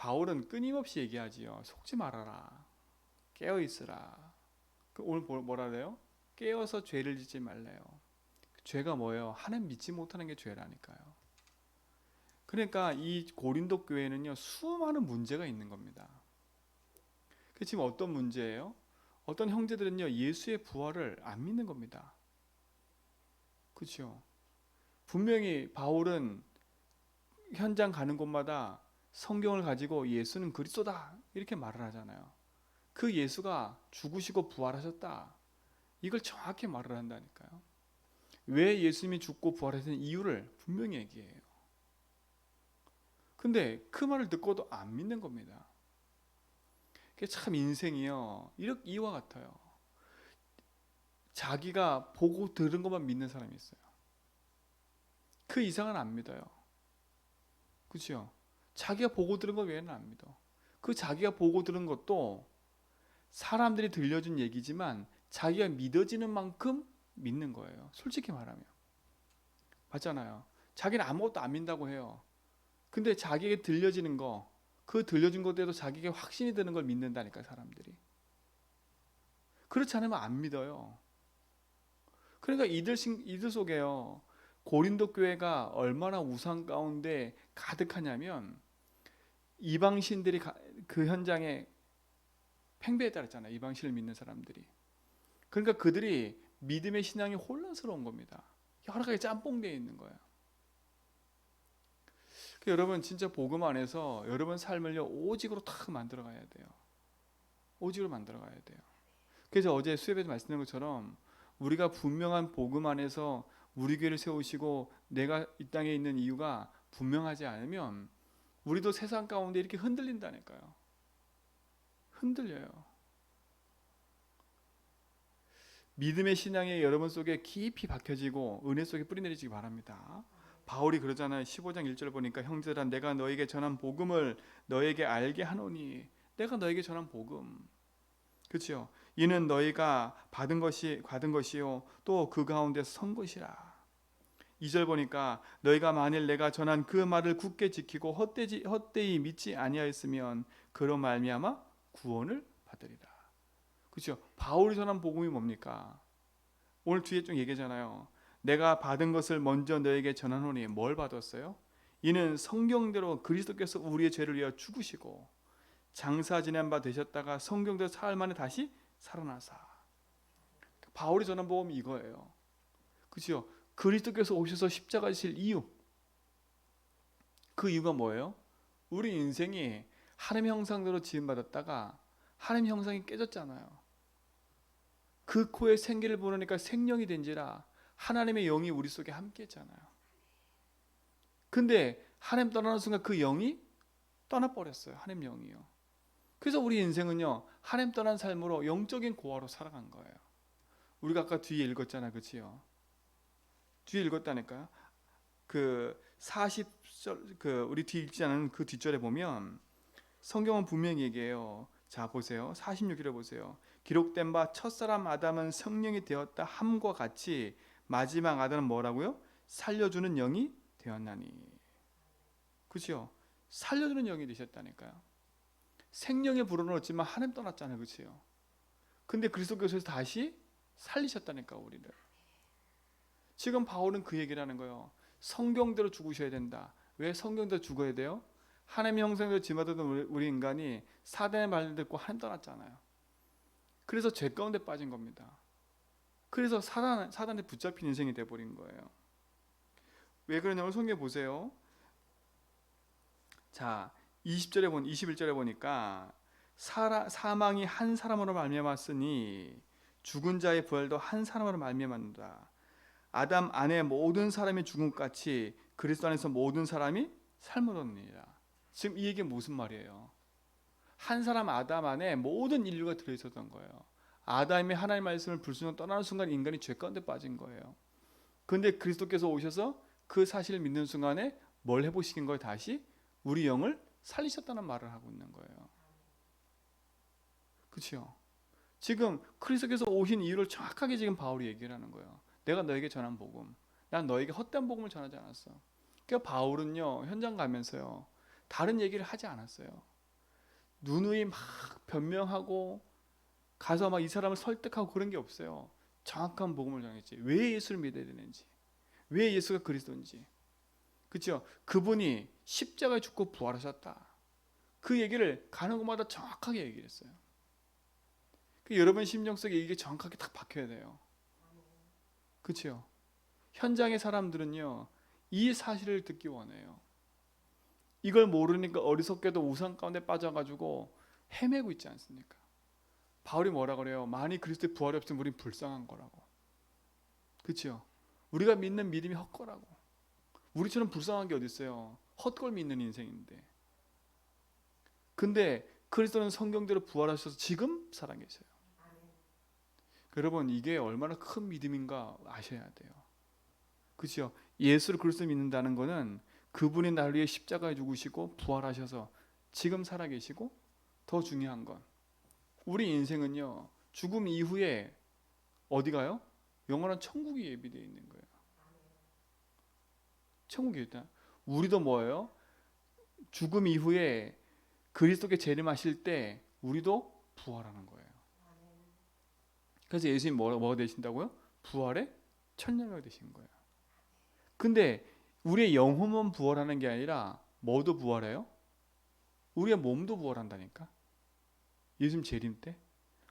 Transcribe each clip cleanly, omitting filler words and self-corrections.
바울은 끊임없이 얘기하지요. 속지 말아라. 깨어 있으라. 오늘 뭐라 그래요? 깨어서 죄를 짓지 말래요. 죄가 뭐예요? 하나님 믿지 못하는 게 죄라니까요. 그러니까 이 고린도 교회는요, 수많은 문제가 있는 겁니다. 그 지금 어떤 문제예요? 어떤 형제들은요, 예수의 부활을 안 믿는 겁니다. 그렇죠? 분명히 바울은 현장 가는 곳마다 성경을 가지고 예수는 그리스도다 이렇게 말을 하잖아요. 그 예수가 죽으시고 부활하셨다, 이걸 정확히 말을 한다니까요. 왜 예수님이 죽고 부활하신 이유를 분명히 얘기해요. 근데 그 말을 듣고도 안 믿는 겁니다. 그게 참 인생이요, 이와 같아요. 자기가 보고 들은 것만 믿는 사람이 있어요. 그 이상은 안 믿어요. 그렇죠? 자기가 보고 들은 것 외에는 안 믿어. 그 자기가 보고 들은 것도 사람들이 들려준 얘기지만 자기가 믿어지는 만큼 믿는 거예요. 솔직히 말하면. 맞잖아요. 자기는 아무것도 안 믿는다고 해요. 근데 자기에게 들려지는 거, 그 들려준 것에도 자기에게 확신이 드는 걸 믿는다니까, 사람들이. 그렇지 않으면 안 믿어요. 그러니까 이들 속에요, 고린도 교회가 얼마나 우상 가운데 가득하냐면 이방신들이 그 현장에 팽배했다 그랬잖아요. 이방신을 믿는 사람들이. 그러니까 그들이 믿음의 신앙이 혼란스러운 겁니다. 여러 가지 짬뽕되어 있는 거예요. 여러분, 진짜 복음 안에서 여러분 삶을요, 오직으로 탁 만들어 가야 돼요. 오직으로 만들어 가야 돼요. 그래서 어제 수협에서 말씀드린 것처럼 우리가 분명한 복음 안에서 우리 교회를 세우시고 내가 이 땅에 있는 이유가 분명하지 않으면 우리도 세상 가운데 이렇게 흔들린다니까요. 흔들려요. 믿음의 신앙이 여러분 속에 깊이 박혀지고 은혜 속에 뿌리내리시기 바랍니다. 바울이 그러잖아요. 15장 1절 보니까 형제들아, 내가 너에게 전한 복음을 너에게 알게 하노니. 내가 너에게 전한 복음, 그렇죠? 이는 너희가 받은 것이요 또 그 가운데서 선 것이라. 2절 보니까 너희가 만일 내가 전한 그 말을 굳게 지키고 헛되이 믿지 아니하였으면 그로 말미암아 구원을 받으리라. 그렇죠? 바울이 전한 복음이 뭡니까? 오늘 뒤에 좀 얘기잖아요. 내가 받은 것을 먼저 너에게 전하노니. 뭘 받았어요? 이는 성경대로 그리스도께서 우리의 죄를 위하여 죽으시고 장사 지낸 바 되셨다가 성경대로 사흘 만에 다시 살아나사. 바울이 전한 복음이 이거예요. 그렇죠? 그리스도께서 오셔서 십자가 지실 이유, 그 이유가 뭐예요? 우리 인생이 하나님 형상대로 지음받았다가 하나님 형상이 깨졌잖아요. 그 코에 생기를 부으니까 생명이 된지라 하나님의 영이 우리 속에 함께 했잖아요. 근데 하나님 떠나는 순간 그 영이 떠나버렸어요. 하나님 영이요. 그래서 우리 인생은요, 하나님 떠난 삶으로 영적인 고아로 살아간 거예요. 우리가 아까 뒤에 읽었잖아요. 그치요? 뒤에 읽었다니까요. 그 40절, 우리 뒤에 읽지 않은 그 뒷절에 보면 성경은 분명히 얘기해요. 자, 보세요. 46절에 보세요. 기록된 바 첫사람 아담은 성령이 되었다 함과 같이 마지막 아담은 뭐라고요? 살려주는 영이 되었나니. 그렇죠? 살려주는 영이 되셨다니까요. 생명에 불어넣었지만 하나님 떠났잖아요. 그렇죠? 근데 그리스도께서 다시 살리셨다니까, 우리를. 지금 바울은 그 얘기를 하는 거예요. 성경대로 죽으셔야 된다. 왜 성경대로 죽어야 돼요? 하나님의 형상대로 지음받았던 우리 인간이 사단의 말을 듣고 하나님 떠났잖아요. 그래서 죄 가운데 빠진 겁니다. 그래서 사단에 붙잡힌 인생이 돼버린 거예요. 왜 그러냐면 성경 보세요. 자, 21절에 보니까 사망이 한 사람으로 말미암았으니 죽은 자의 부활도 한 사람으로 말미암았다. 아담 안에 모든 사람이 죽은 것 같이 그리스도 안에서 모든 사람이 삶을 얻느니라. 지금 이 얘기는 무슨 말이에요? 한 사람 아담 안에 모든 인류가 들어있었던 거예요. 아담이 하나님의 말씀을 불순종하고 떠나는 순간 인간이 죄 가운데 빠진 거예요. 그런데 그리스도께서 오셔서 그 사실을 믿는 순간에 뭘 해보시긴 거예요? 다시 우리 영을 살리셨다는 말을 하고 있는 거예요. 그렇죠? 지금 그리스도께서 오신 이유를 정확하게 지금 바울이 얘기를 하는 거예요. 내가 너에게 전한 복음, 난 너에게 헛된 복음을 전하지 않았어. 그러니까 바울은요, 현장 가면서요, 다른 얘기를 하지 않았어요. 누누이 막 변명하고 가서 막 이 사람을 설득하고 그런 게 없어요. 정확한 복음을 전했지. 왜 예수를 믿어야 되는지, 왜 예수가 그리스도인지, 그렇죠? 그분이 십자가에 죽고 부활하셨다. 그 얘기를 가는 곳마다 정확하게 얘기를 했어요. 여러분 심정 속에 이게 정확하게 딱 박혀야 돼요. 그렇죠? 현장의 사람들은요, 이 사실을 듣기 원해요. 이걸 모르니까 어리석게도 우상 가운데 빠져가지고 헤매고 있지 않습니까? 바울이 뭐라 그래요? 만일 그리스도의 부활이 없으면 우린 불쌍한 거라고. 그렇죠? 우리가 믿는 믿음이 헛거라고. 우리처럼 불쌍한 게 어디 있어요? 헛걸 믿는 인생인데. 근데 그리스도는 성경대로 부활하셔서 지금 살아계세요. 여러분 이게 얼마나 큰 믿음인가 아셔야 돼요. 그렇죠? 예수를 그리스도 믿는다는 것은 그분이 나를 위해 십자가에 죽으시고 부활하셔서 지금 살아계시고, 더 중요한 건 우리 인생은요, 죽음 이후에 어디 가요? 영원한 천국이 예비되어 있는 거예요. 천국이 있다. 우리도 뭐예요? 죽음 이후에 그리스도께 재림하실 때 우리도 부활하는 거예요. 그래서 예수님 뭐가 되신다고요? 부활의 천년왕이 되신 거예요. 근데 우리의 영혼만 부활하는 게 아니라 뭐도 부활해요? 우리의 몸도 부활한다니까. 예수님 재림 때.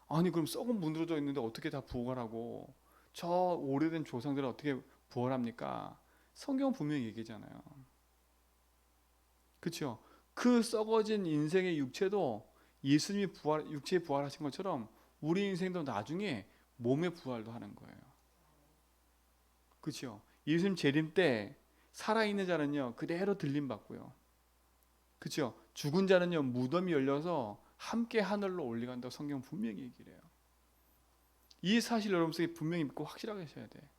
아니 그럼 썩은 문드러져 있는데 어떻게 다 부활하고, 저 오래된 조상들은 어떻게 부활합니까? 성경은 분명히 얘기잖아요. 그렇죠? 그 썩어진 인생의 육체도 예수님이 육체에 부활하신 것처럼 우리 인생도 나중에 몸의 부활도 하는 거예요. 그렇죠? 예수님 재림 때 살아있는 자는요 그대로 들림 받고요. 그렇죠? 죽은 자는요 무덤이 열려서 함께 하늘로 올라간다고 성경 분명히 얘기를 해요. 이 사실 여러분 속에 분명히 믿고 확실하게 하셔야 돼.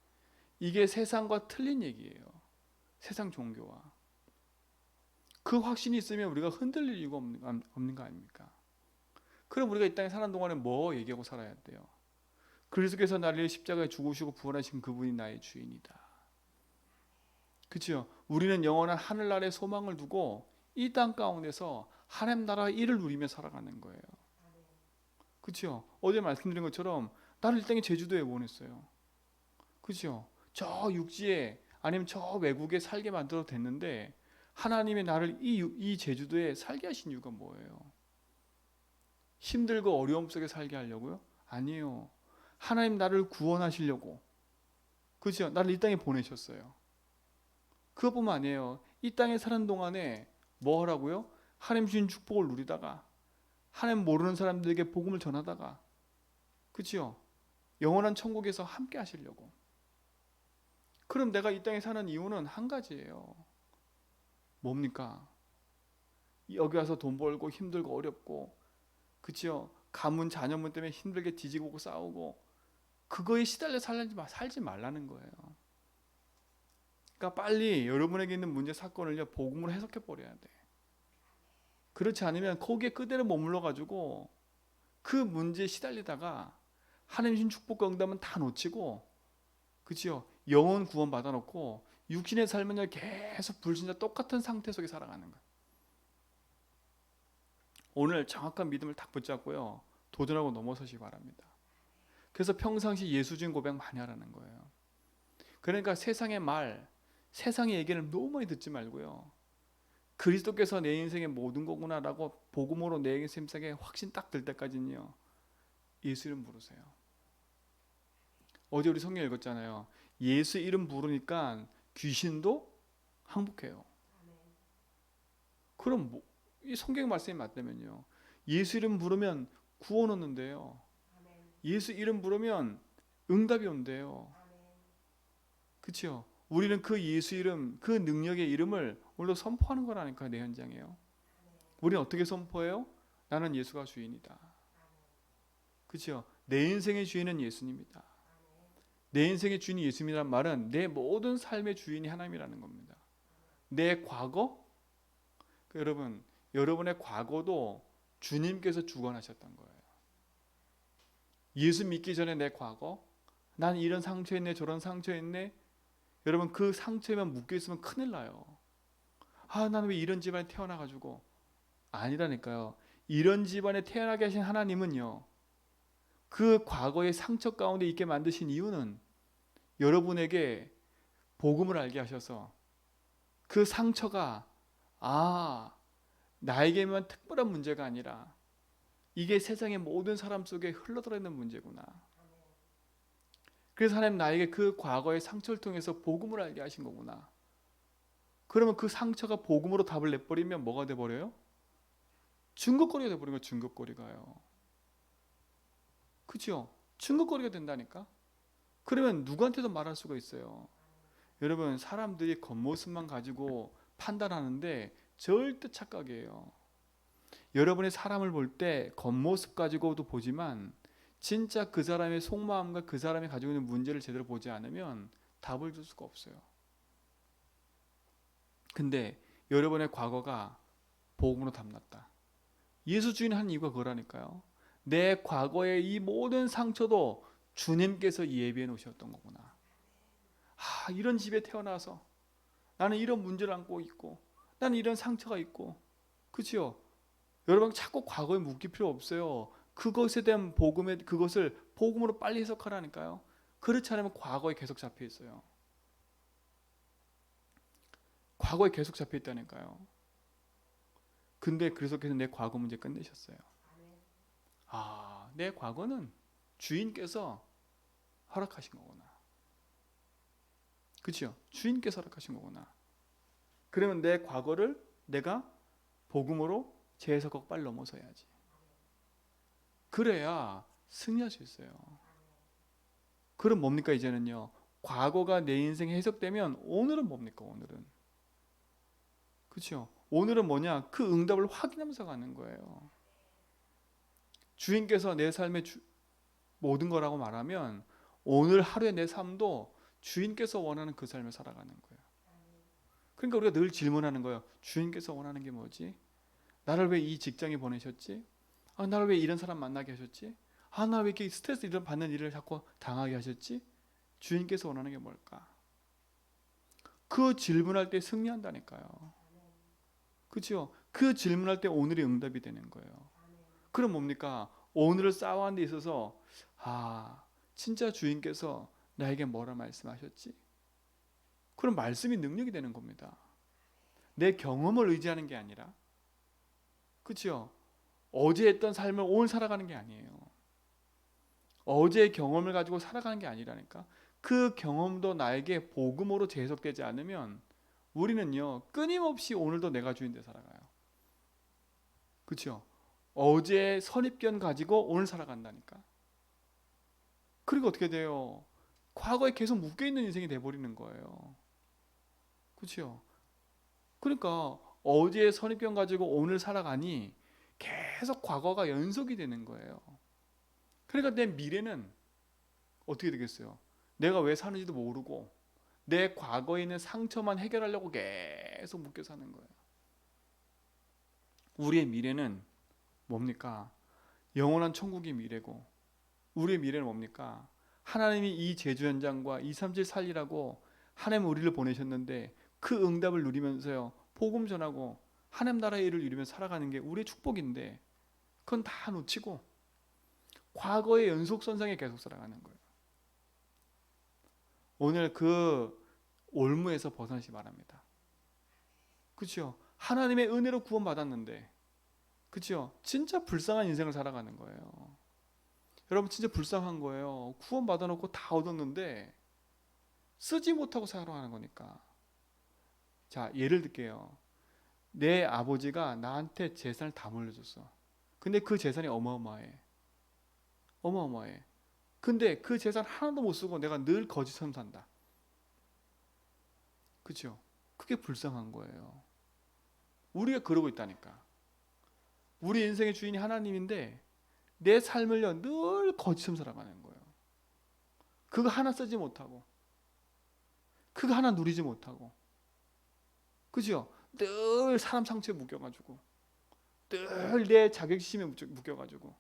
이게 세상과 틀린 얘기예요. 세상 종교와. 그 확신이 있으면 우리가 흔들릴 이유가 없는 거 아닙니까? 그럼 우리가 이 땅에 사는 동안에 뭐 얘기하고 살아야 돼요? 그리스도께서 나를 위해 십자가에 죽으시고 부활하신 그분이 나의 주인이다. 그렇죠? 우리는 영원한 하늘나라의 소망을 두고 이 땅 가운데서 하나님 나라의 일을 누리며 살아가는 거예요. 그렇죠? 어제 말씀드린 것처럼 나를 이 땅의 제주도에 원했어요. 그렇죠? 저 육지에 아니면 저 외국에 살게 만들어도 됐는데 하나님이 나를 이 제주도에 살게 하신 이유가 뭐예요? 힘들고 어려움 속에 살게 하려고요? 아니에요. 하나님 나를 구원하시려고. 그렇죠? 나를 이 땅에 보내셨어요. 그것뿐만 아니에요. 이 땅에 사는 동안에 뭐 하라고요? 하나님 주신 축복을 누리다가, 하나님 모르는 사람들에게 복음을 전하다가, 그렇죠? 영원한 천국에서 함께 하시려고. 그럼 내가 이 땅에 사는 이유는 한 가지예요. 뭡니까? 여기 와서 돈 벌고 힘들고 어렵고, 그렇죠? 가문 자녀문 때문에 힘들게 뒤지고 싸우고, 그거에 시달려 살지 말라는 거예요. 그러니까 빨리 여러분에게 있는 문제 사건을요 복음으로 해석해 버려야 돼. 그렇지 않으면 거기에 그대로 머물러 가지고 그 문제에 시달리다가 하나님 주신 축복과 응답은 다 놓치고, 그렇죠? 영혼 구원 받아놓고 육신의 삶은요 계속 불신자 똑같은 상태 속에 살아가는 거예요. 오늘 정확한 믿음을 딱 붙잡고요 도전하고 넘어서시기 바랍니다. 그래서 평상시 예수주인 고백 많이 하라는 거예요. 그러니까 세상의 말, 세상의 얘기를 너무 많이 듣지 말고요, 그리스도께서 내 인생의 모든 거구나라고 복음으로 내 인생에 확신 딱 들 때까지는요 예수 이름 부르세요. 어제 우리 성경 읽었잖아요. 예수 이름 부르니까 귀신도 항복해요. 그럼 이 성경 말씀이 맞다면요, 예수 이름 부르면 구원 얻는데요, 예수 이름 부르면 응답이 온대요. 그렇죠? 우리는 그 예수 이름, 그 능력의 이름을 오늘도 선포하는 거라니까. 내 현장이에요. 우리는 어떻게 선포해요? 나는 예수가 주인이다. 그렇죠? 내 인생의 주인은 예수님이다. 내 인생의 주인이 예수님이란 말은 내 모든 삶의 주인이 하나님이라는 겁니다. 내 과거, 여러분, 여러분의 과거도 주님께서 주관하셨던 거예요. 예수 믿기 전에 내 과거, 난 이런 상처했네, 저런 상처했네. 여러분 그 상처에만 묶여 있으면 큰일 나요. 나는 왜 이런 집안에 태어나가지고. 아니라니까요. 이런 집안에 태어나게 하신 하나님은요, 그 과거의 상처 가운데 있게 만드신 이유는 여러분에게 복음을 알게 하셔서 그 상처가 나에게만 특별한 문제가 아니라 이게 세상의 모든 사람 속에 흘러들어있는 문제구나. 그래서 하나님 나에게 그 과거의 상처를 통해서 복음을 알게 하신 거구나. 그러면 그 상처가 복음으로 답을 내버리면 뭐가 돼버려요? 증거거리가 돼버린 거예요. 증거거리가요. 그죠? 증거거리가 된다니까. 그러면 누구한테도 말할 수가 있어요. 여러분, 사람들이 겉모습만 가지고 판단하는데 절대 착각이에요. 여러분이 사람을 볼 때 겉모습 가지고도 보지만 진짜 그 사람의 속마음과 그 사람이 가지고 있는 문제를 제대로 보지 않으면 답을 줄 수가 없어요. 근데 여러분의 과거가 복음으로 답났다. 예수 주인 한 이유가 그거라니까요. 내 과거의 이 모든 상처도 주님께서 예비해 놓으셨던 거구나. 이런 집에 태어나서 나는 이런 문제를 안고 있고 나는 이런 상처가 있고, 그치요? 여러분 자꾸 과거에 묶일 필요 없어요. 그것에 대한 그것을 복음으로 빨리 해석하라니까요. 그렇지 않으면 과거에 계속 잡혀 있어요. 과거에 계속 잡혀 있다니까요. 근데 그래서 내 과거 문제 끝내셨어요. 내 과거는 주인께서 허락하신 거구나. 그치요? 주인께서 허락하신 거구나. 그러면 내 과거를 내가 복음으로 재해석하고 빨리 넘어서야지. 그래야 승리할 수 있어요. 그럼 뭡니까 이제는요? 과거가 내 인생에 해석되면 오늘은 뭡니까 오늘은? 그렇죠? 오늘은 뭐냐? 그 응답을 확인하면서 가는 거예요. 주인께서 내 삶의 모든 거라고 말하면 오늘 하루의 내 삶도 주인께서 원하는 그 삶을 살아가는 거예요. 그러니까 우리가 늘 질문하는 거예요. 주인께서 원하는 게 뭐지? 나를 왜 이 직장에 보내셨지? 나를 왜 이런 사람 만나게 하셨지? 나 왜 이렇게 스트레스 받는 일을 자꾸 당하게 하셨지? 주인께서 원하는 게 뭘까? 그 질문할 때 승리한다니까요. 그렇죠? 그 질문할 때 오늘이 응답이 되는 거예요. 그럼 뭡니까? 오늘을 쌓아가는 데 있어서 진짜 주인께서 나에게 뭐라 말씀하셨지? 그럼 말씀이 능력이 되는 겁니다. 내 경험을 의지하는 게 아니라, 그렇죠? 어제 했던 삶을 오늘 살아가는 게 아니에요. 어제의 경험을 가지고 살아가는 게 아니라니까. 그 경험도 나에게 복음으로 재해석되지 않으면 우리는요 끊임없이 오늘도 내가 주인데 살아가요. 그렇죠? 어제의 선입견 가지고 오늘 살아간다니까. 그리고 어떻게 돼요? 과거에 계속 묶여있는 인생이 돼버리는 거예요. 그렇죠? 그러니까 어제의 선입견 가지고 오늘 살아가니 계속 과거가 연속이 되는 거예요. 그러니까 내 미래는 어떻게 되겠어요? 내가 왜 사는지도 모르고 내 과거에 있는 상처만 해결하려고 계속 묶여 사는 거예요. 우리의 미래는 뭡니까? 영원한 천국의 미래고, 우리의 미래는 뭡니까? 하나님이 이 제주 현장과 237 살리라고 하나님 우리를 보내셨는데 그 응답을 누리면서요 복음 전하고 하나님 나라의 일을 이루며 살아가는 게 우리의 축복인데, 그건 다 놓치고 과거의 연속선상에 계속 살아가는 거예요. 오늘 그 올무에서 벗어나시 바랍니다. 그렇죠? 하나님의 은혜로 구원받았는데, 그렇죠? 진짜 불쌍한 인생을 살아가는 거예요. 여러분 진짜 불쌍한 거예요. 구원받아놓고 다 얻었는데 쓰지 못하고 살아가는 거니까. 자, 예를 들게요. 내 아버지가 나한테 재산을 다 물려줬어. 근데 그 재산이 어마어마해. 어마어마해. 근데 그 재산 하나도 못 쓰고 내가 늘 거지처럼 산다. 그렇죠? 그게 불쌍한 거예요. 우리가 그러고 있다니까. 우리 인생의 주인이 하나님인데 내 삶을요 늘 거지처럼 살아가는 거예요. 그거 하나 쓰지 못하고, 그거 하나 누리지 못하고, 그죠? 늘 사람 상처에 묶여가지고, 늘 내 자격심에 묶여가지고,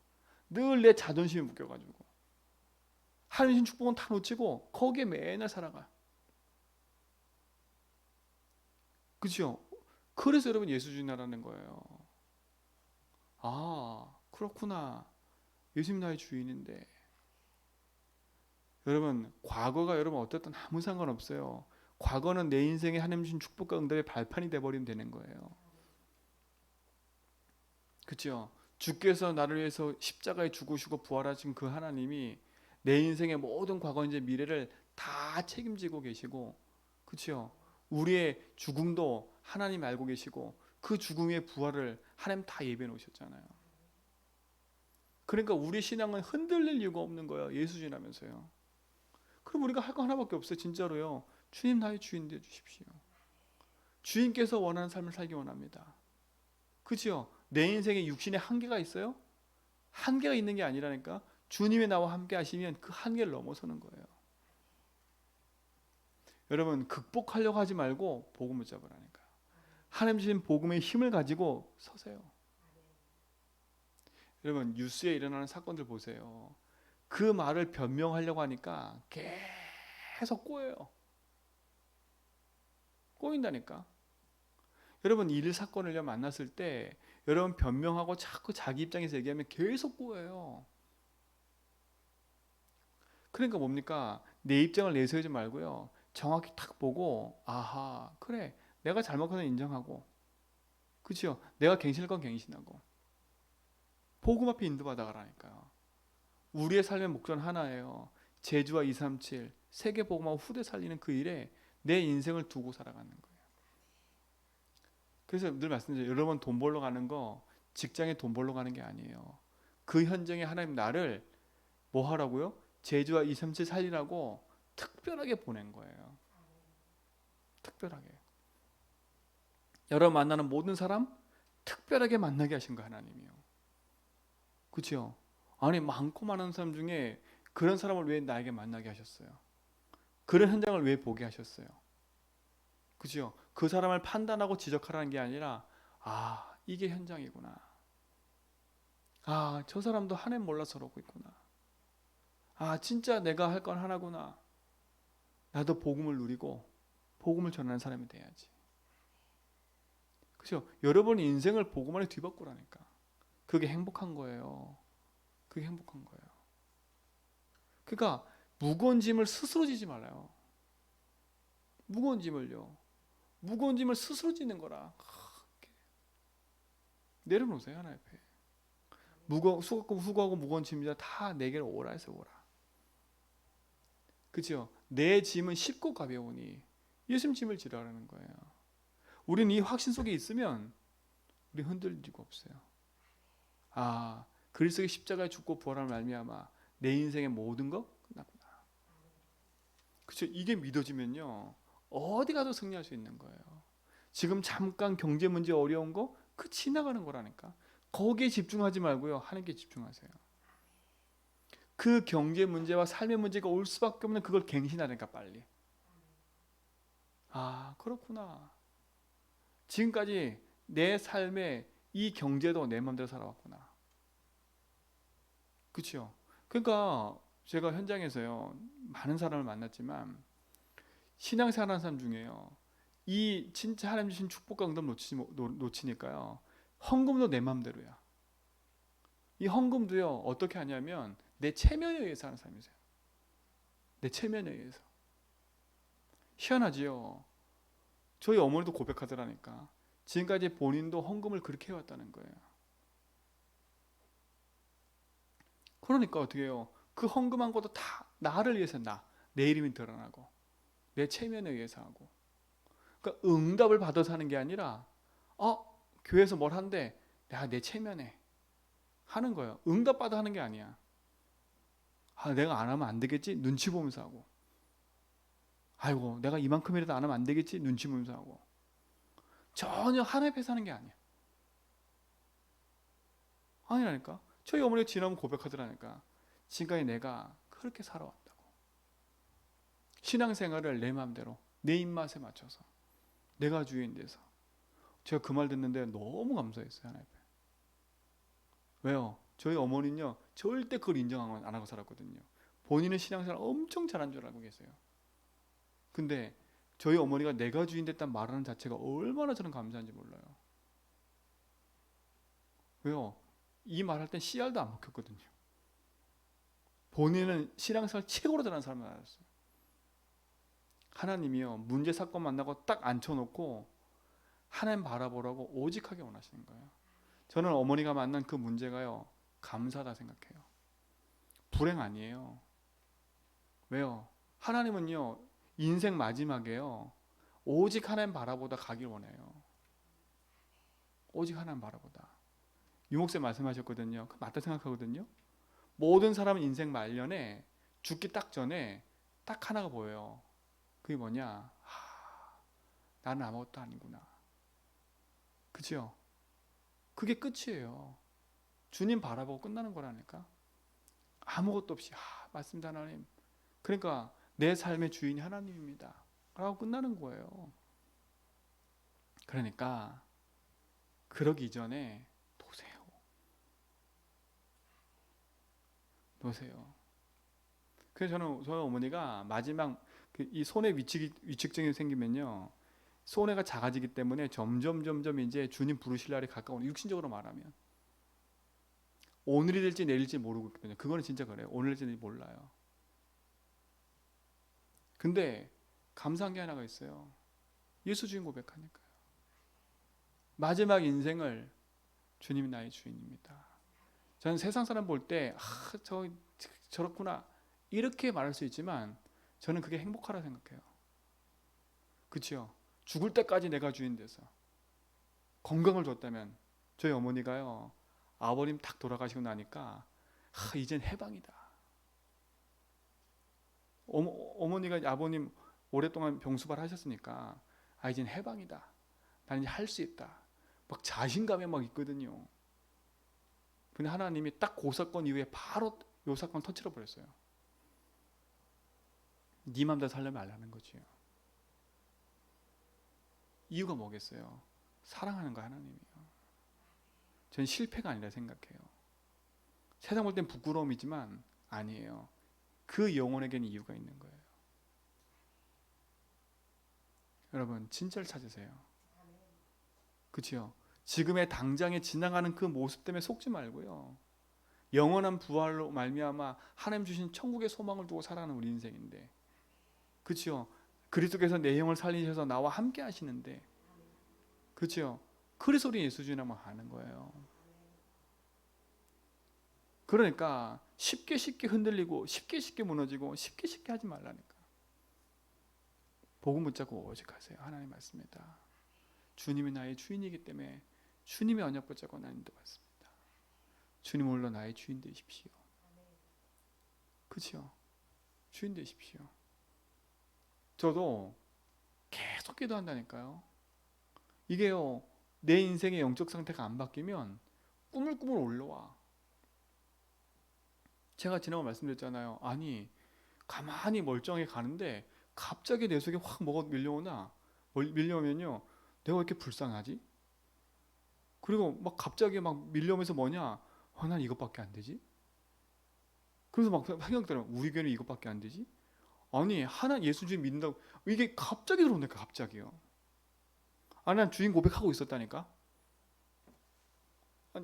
늘 내 자존심에 묶여가지고, 하나님 축복은 다 놓치고 거기에 맨날 살아가. 그죠? 그래서 여러분 예수 주인하라는 거예요. 아, 그렇구나. 예수님 나의 주인인데. 여러분, 과거가 여러분 어떻든 아무 상관없어요. 과거는 내 인생에 하나님 주신 축복과 응답의 발판이 돼버리면 되는 거예요. 그렇죠? 주께서 나를 위해서 십자가에 죽으시고 부활하신 그 하나님이 내 인생의 모든 과거, 이제 미래를 다 책임지고 계시고, 그렇죠? 우리의 죽음도 하나님 알고 계시고, 그 죽음의 부활을 하나님 다 예비해 놓으셨잖아요. 그러니까 우리 신앙은 흔들릴 이유가 없는 거예요. 예수 지나면서요. 그럼 우리가 할 거 하나밖에 없어요. 진짜로요. 주님 나의 주인 되어 주십시오. 주인께서 원하는 삶을 살기 원합니다. 그렇죠? 내 인생에 육신에 한계가 있어요? 한계가 있는 게 아니라니까. 주님이 나와 함께 하시면 그 한계를 넘어서는 거예요. 여러분, 극복하려고 하지 말고 복음을 잡으라니까요. 하나님 주신 복음의 힘을 가지고 서세요. 여러분, 뉴스에 일어나는 사건들 보세요. 그 말을 변명하려고 하니까 계속 꼬여요. 꼬인다니까. 여러분, 일 사건을 만났을 때 여러분 변명하고 자꾸 자기 입장에서 얘기하면 계속 꼬여요. 그러니까 뭡니까? 내 입장을 내세우지 말고요. 정확히 탁 보고, 아하, 그래, 내가 잘못한 건 인정하고, 그렇죠? 내가 갱신할 건 갱신하고, 복음 앞에 인도받아 가라니까요. 우리의 삶의 목표는 하나예요. 제주와 237 세계 복음하고 후대 살리는 그 일에 내 인생을 두고 살아가는 거예요. 그래서 늘 말씀드려요. 여러분 돈 벌러 가는 거 직장에 돈 벌러 가는 게 아니에요. 그 현장에 하나님 나를 뭐 하라고요? 제주와 237 살리라고 특별하게 보낸 거예요. 특별하게. 여러분 만나는 모든 사람 특별하게 만나게 하신 거 하나님이요. 그렇죠? 아니 많고 많은 사람 중에 그런 사람을 왜 나에게 만나게 하셨어요? 그런 현장을 왜 보게 하셨어요? 그죠? 그 사람을 판단하고 지적하라는 게 아니라 아 이게 현장이구나. 아 저 사람도 하나님 몰라서 그러고 있구나. 아 진짜 내가 할 건 하나구나. 나도 복음을 누리고 복음을 전하는 사람이 돼야지. 그죠? 여러분의 인생을 복음 안에 뒤바꾸라니까. 그게 행복한 거예요. 그게 행복한 거예요. 그러니까 무거운 짐을 스스로 지지 말아요. 무거운 짐을요. 무거운 짐을 스스로 지는 거라. 내려놓으세요 하나님 앞에. 수고하고 무거운 짐이다 다 내게로 오라 해서 오라. 그죠? 내 짐은 쉽고 가벼우니 예수님 짐을 지라라는 거예요. 우리는 이 확신 속에 있으면 우리 흔들릴 이유가 없어요. 아 그리스도의 십자가에 죽고 부활함을 말미암아 내 인생의 모든 거 끝났구나. 그죠? 이게 믿어지면요 어디 가도 승리할 수 있는 거예요. 지금 잠깐 경제 문제 어려운 거 그 지나가는 거라니까. 거기에 집중하지 말고요 하나님께 집중하세요. 그 경제 문제와 삶의 문제가 올 수밖에 없는 그걸 갱신하니까 빨리. 아 그렇구나. 지금까지 내 삶에 이 경제도 내 마음대로 살아왔구나. 그렇죠? 그러니까 제가 현장에서요 많은 사람을 만났지만 신앙생활하는 사람 중에요 이 진짜 하나님 주신 축복과 응답 놓치니까요 헌금도 내 마음대로야. 이 헌금도요 어떻게 하냐면 내 체면에 의해서 하는 사람이세요. 내 체면에 의해서. 희한하지요. 저희 어머니도 고백하더라니까. 지금까지 본인도 헌금을 그렇게 해왔다는 거예요. 그러니까 어떻게 해요? 그 헌금한 것도 다 나를 위해서 내 이름이 드러나고 내 체면에 의해서 하고. 그러니까 응답을 받아서 하는 게 아니라 교회에서 뭘 한대 내가 내 체면에 하는 거예요. 응답 받아 하는 게 아니야. 내가 안 하면 안 되겠지 눈치 보면서 하고. 아이고 내가 이만큼이라도 안 하면 안 되겠지 눈치 보면서 하고. 전혀 하나님 앞에서 하는 게 아니야. 아니라니까. 저희 어머니가 지나면 고백하더라니까. 지금까지 내가 그렇게 살아왔다고. 신앙생활을 내 마음대로 내 입맛에 맞춰서 내가 주인 돼서. 제가 그 말 듣는데 너무 감사했어요 하나님 앞에. 왜요? 저희 어머니는요 절대 그걸 인정 안 하고 살았거든요. 본인은 신앙생활 엄청 잘한 줄 알고 계세요. 근데 저희 어머니가 내가 주인 됐단 말하는 자체가 얼마나 저는 감사한지 몰라요. 왜요? 이 말할 땐 씨알도 안 먹혔거든요. 본인은 신앙생활 최고로 잘하는 사람을 알았어요. 하나님이요, 문제 사건 만나고 딱 앉혀놓고 하나님 바라보라고 오직하게 원하시는 거예요. 저는 어머니가 만난 그 문제가요, 감사하다 생각해요. 불행 아니에요. 왜요? 하나님은요, 인생 마지막에요, 오직 하나님 바라보다 가길 원해요. 오직 하나님 바라보다. 유목사님 말씀하셨거든요. 그 맞다 생각하거든요. 모든 사람은 인생 말년에 죽기 딱 전에 딱 하나가 보여요. 그게 뭐냐? 나는 아무것도 아니구나. 그죠? 그게 끝이에요. 주님 바라보고 끝나는 거라니까. 아무것도 없이 맞습니다 하나님. 그러니까 내 삶의 주인이 하나님입니다 라고 끝나는 거예요. 그러니까 그러기 이전에 놓으세요. 그래서 저희 어머니가 마지막 이 손에 위축증이 생기면요, 손해가 작아지기 때문에 점점 이제 주님 부르실 날이 가까운, 육신적으로 말하면 오늘이 될지 내일일지 모르고 있거든요. 그거는 진짜 그래요. 오늘 될지 내일지 몰라요. 근데 감사한 게 하나가 있어요. 예수 주인 고백하니까요. 마지막 인생을 주님이 나의 주인입니다. 저는 세상 사람 볼 때 저렇구나 이렇게 말할 수 있지만 저는 그게 행복하라 생각해요. 그렇죠? 죽을 때까지 내가 주인 돼서 건강을 줬다면, 저희 어머니가요, 아버님 딱 돌아가시고 나니까 이젠 해방이다. 어머니가 아버님 오랫동안 병수발 하셨으니까 이젠 해방이다. 난 이제 할 수 있다. 막 자신감에 막 있거든요. 근데 하나님이 딱 그 사건 이후에 바로 요 사건 터뜨려 버렸어요. 네 맘대로 살려면 말라는 거지요. 이유가 뭐겠어요? 사랑하는 거 하나님이요. 전 실패가 아니라 생각해요. 세상 볼 땐 부끄러움이지만 아니에요. 그 영혼에게는 이유가 있는 거예요. 여러분 진짜를 찾으세요. 그렇죠? 지금의 당장에 지나가는 그 모습 때문에 속지 말고요. 영원한 부활로 말미암아 하나님 주신 천국의 소망을 두고 살아가는 우리 인생인데, 그렇죠? 그리스도께서 내 영을 살리셔서 나와 함께 하시는데, 그렇죠? 그래서 우리 예수 주님만 하는 거예요. 그러니까 쉽게 흔들리고 쉽게 무너지고 쉽게 하지 말라니까. 복음 붙잡고 오직하세요. 하나님 말씀입니다. 주님이 나의 주인이기 때문에 주님의 언약 붙잡고 나는 믿습니다. 주님 홀로 나의 주인 되십시오. 그렇죠? 주인 되십시오. 저도 계속 기도한다니까요. 이게요, 내 인생의 영적 상태가 안 바뀌면 꾸물꾸물 올라와. 제가 지난번 말씀드렸잖아요. 아니 가만히 멀쩡하게 가는데 갑자기 내 속에 확 뭐가 밀려오면요, 내가 왜 이렇게 불쌍하지? 그리고 막 갑자기 막 밀려오면서 뭐냐, 난 이것밖에 안 되지? 그래서 막 생각들어요. 우리 교회는 이것밖에 안 되지? 아니 하나 예수 주님 믿는다고 이게 갑자기 들어온다니까. 갑자기요. 난 주인 고백하고 있었다니까.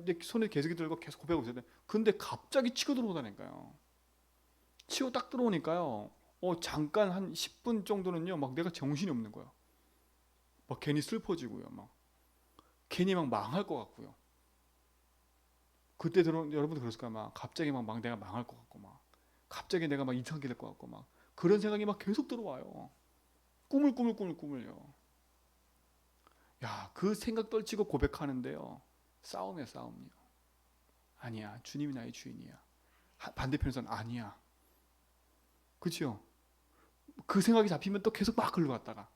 내 손에 계속 들고 계속 고백하고 있었다. 근데 갑자기 치고 들어오다니까요. 치고 딱 들어오니까요, 잠깐 한 10분 정도는요, 막 내가 정신이 없는 거야. 막 괜히 슬퍼지고요, 막 괜히 막 망할 것 같고요. 그때 여러분도 그랬을 거야. 막 갑자기 막 내가 망할 것 같고, 막 갑자기 내가 막 이상하게 될 것 같고, 막 그런 생각이 막 계속 들어와요. 꾸물요. 야, 그 생각 떨치고 고백하는데요, 싸움이요. 아니야, 주님이 나의 주인이야. 반대편에서는 아니야. 그렇죠? 그 생각이 잡히면 또 계속 막 글로 갔다가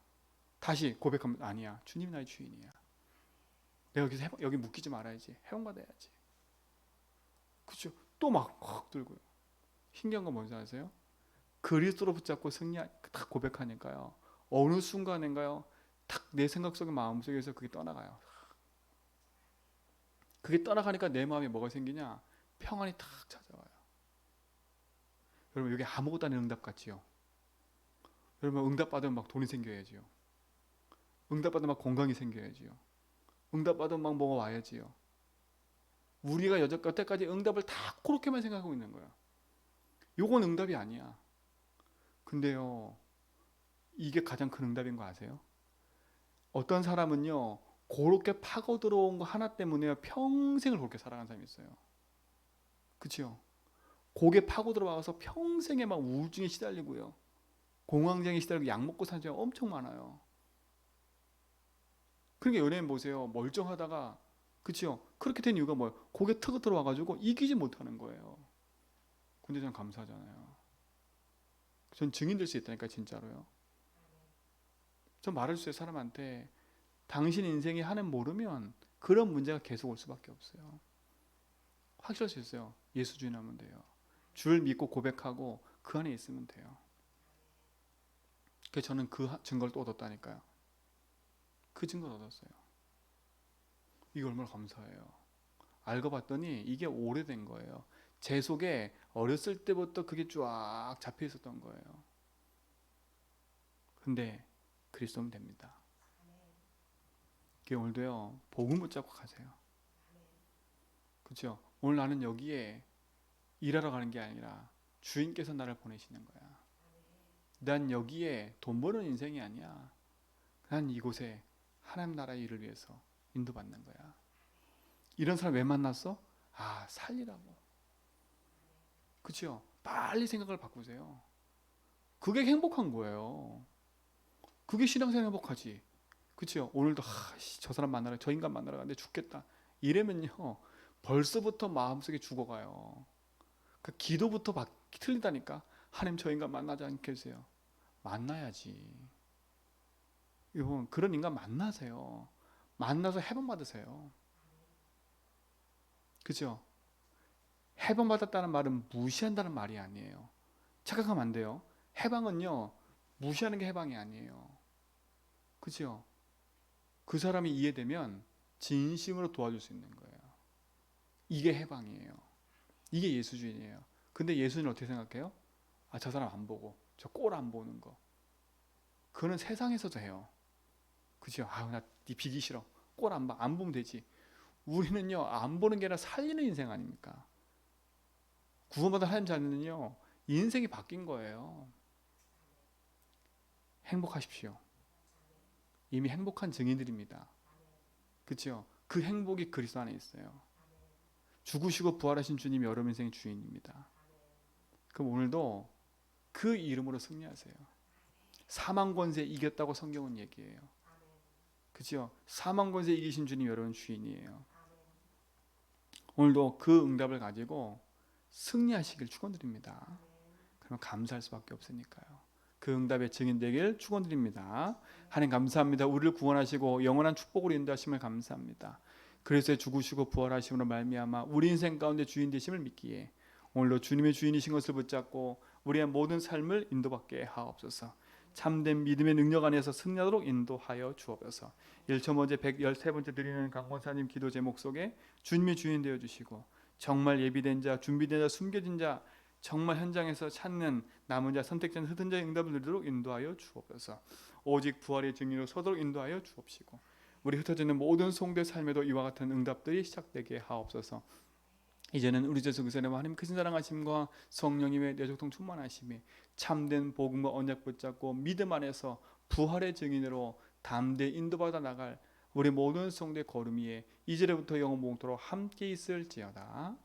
다시 고백하면 아니야, 주님이 나의 주인이야. 내가 여기 묶이지 말아야지. 해방받아야지. 그렇죠? 또 막 확 들고요. 신기한 건 뭔지 아세요? 그리스도로 붙잡고 딱 고백하니까요, 어느 순간인가요, 딱 내 생각 속에 마음 속에서 그게 떠나가요. 그게 떠나가니까 내 마음에 뭐가 생기냐, 평안이 탁 찾아와요. 여러분, 이게 아무것도 아닌 응답 같지요? 여러분 응답받으면 막 돈이 생겨야지요. 응답받으면 막 건강이 생겨야지요. 응답받으면 막 뭐가 와야지요. 우리가 여태까지 응답을 다 그렇게만 생각하고 있는 거야. 요건 응답이 아니야. 근데요, 이게 가장 큰 응답인 거 아세요? 어떤 사람은요, 그렇게 파고 들어온 거 하나 때문에 평생을 그렇게 살아간 사람이 있어요. 그치요? 고개 파고 들어와서 평생에 막 우울증에 시달리고요. 공황장애 시달리고 약 먹고 사는 사람이 엄청 많아요. 그러니까 연예인 보세요. 멀쩡하다가, 그치요? 그렇게 된 이유가 뭐예요? 고개 트고 들어와가지고 이기지 못하는 거예요. 근데 전 감사하잖아요. 전 증인 될 수 있다니까, 진짜로요. 전 말할 수 있어요, 사람한테. 당신 인생이 하나님 모르면 그런 문제가 계속 올 수밖에 없어요. 확실할 수 있어요. 예수 주인하면 돼요. 주를 믿고 고백하고 그 안에 있으면 돼요. 그래서 저는 그 증거를 또 얻었다니까요. 그 증거를 얻었어요. 이게 얼마나 감사해요. 알고 봤더니 이게 오래된 거예요. 제 속에 어렸을 때부터 그게 쫙 잡혀 있었던 거예요. 근데 그리스도면 됩니다. 오늘도요, 복음 붙잡고 가세요. 그렇죠? 오늘 나는 여기에 일하러 가는 게 아니라 주인께서 나를 보내시는 거야. 난 여기에 돈 버는 인생이 아니야. 난 이곳에 하나님 나라의 일을 위해서 인도받는 거야. 이런 사람 왜 만났어? 아, 살리라고. 그렇죠? 빨리 생각을 바꾸세요. 그게 행복한 거예요. 그게 신앙생활 행복하지. 그렇죠? 오늘도 저 사람 만나러, 저 인간 만나러 가는데 죽겠다. 이러면요, 벌써부터 마음속에 죽어가요. 그 기도부터 틀리다니까. 하나님 저 인간 만나지 않게 해주세요. 만나야지. 여러분 그런 인간 만나세요. 만나서 해방 받으세요. 그죠? 해방 받았다는 말은 무시한다는 말이 아니에요. 착각하면 안 돼요. 해방은요, 무시하는 게 해방이 아니에요. 그죠? 그 사람이 이해되면 진심으로 도와줄 수 있는 거예요. 이게 해방이에요. 이게 예수주의예요. 근데 예수는 어떻게 생각해요? 아, 저 사람 안 보고, 저 꼴 안 보는 거. 그거는 세상에서도 해요. 그죠? 아, 나 네 비기 싫어. 꼴 안 봐. 안 보면 되지. 우리는요, 안 보는 게 아니라 살리는 인생 아닙니까? 구원받은 하나님 자녀는요, 인생이 바뀐 거예요. 행복하십시오. 이미 행복한 증인들입니다. 그렇죠? 그 행복이 그리스도 안에 있어요. 죽으시고 부활하신 주님이 여러분 인생의 주인입니다. 그럼 오늘도 그 이름으로 승리하세요. 사망 권세 이겼다고 성경은 얘기해요. 그렇죠? 사망 권세 이기신 주님 여러분 주인이에요. 오늘도 그 응답을 가지고 승리하시길 축원드립니다. 그러면 감사할 수밖에 없으니까요. 그 응답의 증인 되길 축원드립니다. 하나님 감사합니다. 우리를 구원하시고 영원한 축복으로 인도하심을 감사합니다. 그래서 죽으시고 부활하심으로 말미암아 우리 인생 가운데 주인 되심을 믿기에 오늘도 주님의 주인이신 것을 붙잡고 우리의 모든 삶을 인도받게 하옵소서. 참된 믿음의 능력 안에서 승리하도록 인도하여 주옵소서. 1천 번째 113번째 드리는 강권사님 기도 제목 속에 주님의 주인 되어 주시고 정말 예비된 자, 준비된 자, 숨겨진 자, 정말 현장에서 찾는 남은 자, 선택된 흩은 자의 응답을 누리도록 인도하여 주옵소서. 오직 부활의 증인으로 서도록 인도하여 주옵시고 우리 흩어지는 모든 성도의 삶에도 이와 같은 응답들이 시작되게 하옵소서. 이제는 우리 주 예수 그리스도의 하나님 크신 사랑하심과 성령님의 내적통 충만하심에 참된 복음과 언약 붙잡고 믿음 안에서 부활의 증인으로 담대히 인도받아 나갈 우리 모든 성도의 걸음 위에 이제부터 영원 봉토록 함께 있을지어다.